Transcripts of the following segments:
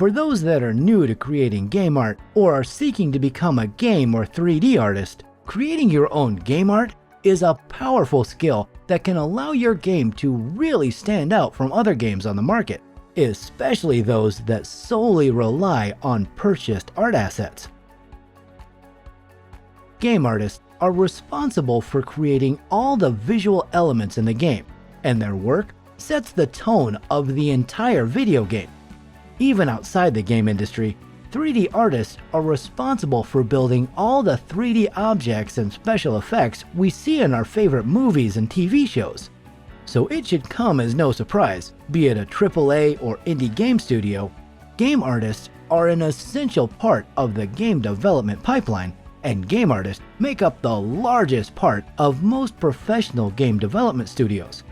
For those that are new to creating game art or are seeking to become a game or 3D artist, creating your own game art is a powerful skill that can allow your game to really stand out from other games on the market, especially those that solely rely on purchased art assets. Game artists are responsible for creating all the visual elements in the game, and their work sets the tone of the entire video game. Even outside the game industry, 3D artists are responsible for building all the 3D objects and special effects we see in our favorite movies and TV shows. So it should come as no surprise, be it a AAA or indie game studio, game artists are an essential part of the game development pipeline, and game artists make up the largest part of most professional game development studios.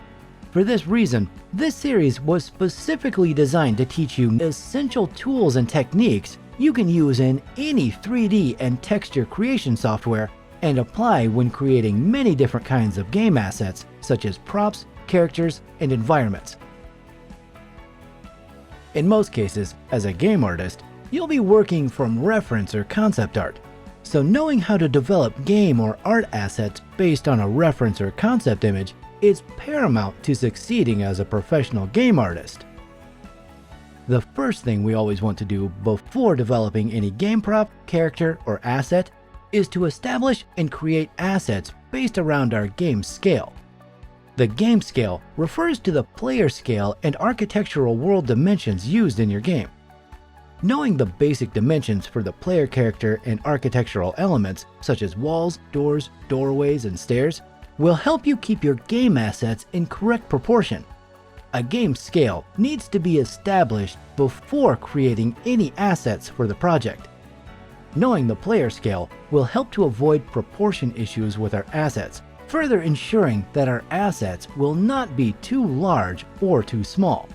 For this reason, this series was specifically designed to teach you essential tools and techniques you can use in any 3D and texture creation software and apply when creating many different kinds of game assets such as props, characters, and environments. In most cases, as a game artist, you'll be working from reference or concept art. So knowing how to develop game or art assets based on a reference or concept image is paramount to succeeding as a professional game artist. The first thing we always want to do before developing any game prop, character, or asset is to establish and create assets based around our game scale. The game scale refers to the player scale and architectural world dimensions used in your game. Knowing the basic dimensions for the player character and architectural elements, such as walls, doors, doorways, and stairs, will help you keep your game assets in correct proportion. A game scale needs to be established before creating any assets for the project. Knowing the player scale will help to avoid proportion issues with our assets, further ensuring that our assets will not be too large or too small.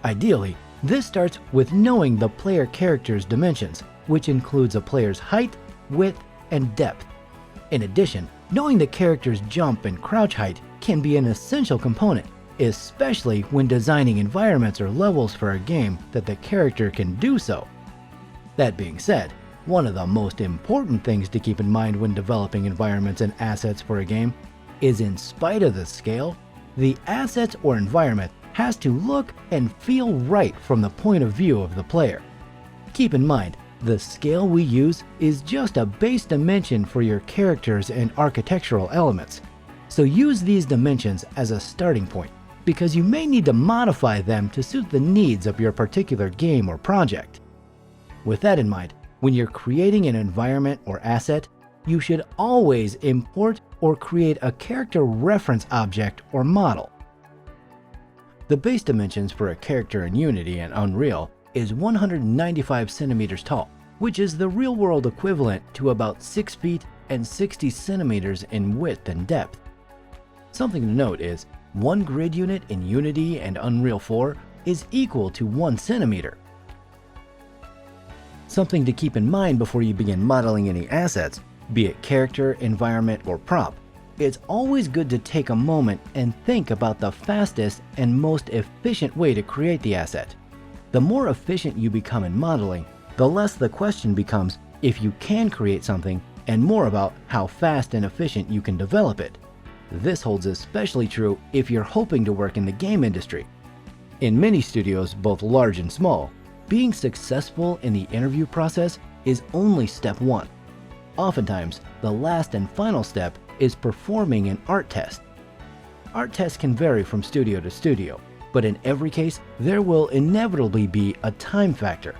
Ideally, this starts with knowing the player character's dimensions, which includes a player's height, width, and depth. In addition, knowing the character's jump and crouch height can be an essential component, especially when designing environments or levels for a game that the character can do so. That being said, one of the most important things to keep in mind when developing environments and assets for a game is, in spite of the scale, the assets or environment has to look and feel right from the point of view of the player. Keep in mind, the scale we use is just a base dimension for your characters and architectural elements. So use these dimensions as a starting point, because you may need to modify them to suit the needs of your particular game or project. With that in mind, when you're creating an environment or asset, you should always import or create a character reference object or model. The base dimensions for a character in Unity and Unreal is 195 centimeters tall, which is the real-world equivalent to about 6 feet and 60 centimeters in width and depth. Something to note is, one grid unit in Unity and Unreal 4 is equal to 1 centimeter. Something to keep in mind before you begin modeling any assets, be it character, environment, or prop. It's always good to take a moment and think about the fastest and most efficient way to create the asset. The more efficient you become in modeling, the less the question becomes if you can create something and more about how fast and efficient you can develop it. This holds especially true if you're hoping to work in the game industry. In many studios, both large and small, being successful in the interview process is only step one. Oftentimes, the last and final step is performing an art test. Art tests can vary from studio to studio, but in every case, there will inevitably be a time factor.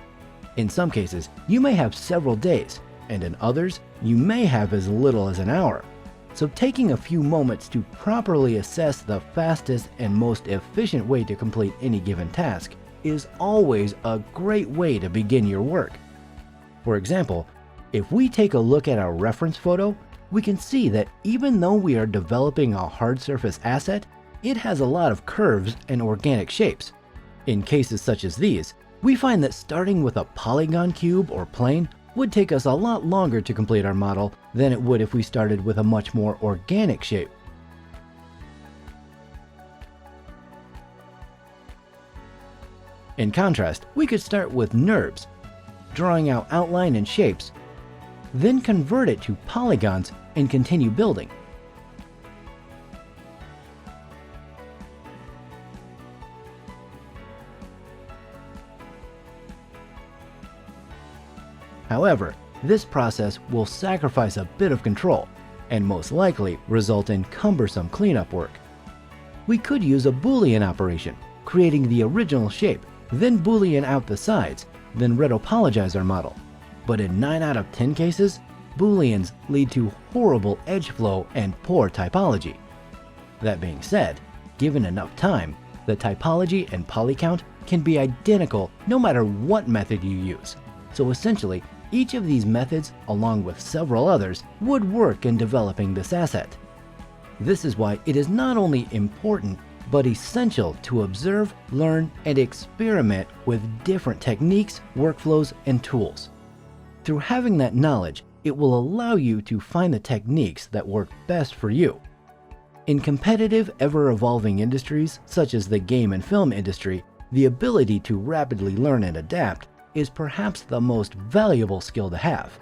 In some cases, you may have several days, and in others, you may have as little as an hour. So taking a few moments to properly assess the fastest and most efficient way to complete any given task is always a great way to begin your work. For example, if we take a look at our reference photo, we can see that even though we are developing a hard surface asset, it has a lot of curves and organic shapes. In cases such as these, we find that starting with a polygon cube or plane would take us a lot longer to complete our model than it would if we started with a much more organic shape. In contrast, we could start with NURBS, drawing out outline and shapes, then convert it to polygons and continue building. However, this process will sacrifice a bit of control and most likely result in cumbersome cleanup work. We could use a Boolean operation, creating the original shape, then Boolean out the sides, then retopologize our model. But in 9 out of 10 cases, Booleans lead to horrible edge flow and poor typology. That being said, given enough time, the typology and polycount can be identical no matter what method you use. So essentially, each of these methods, along with several others, would work in developing this asset. This is why it is not only important, but essential to observe, learn, and experiment with different techniques, workflows, and tools. Through having that knowledge, it will allow you to find the techniques that work best for you. In competitive, ever-evolving industries, such as the game and film industry, the ability to rapidly learn and adapt is perhaps the most valuable skill to have.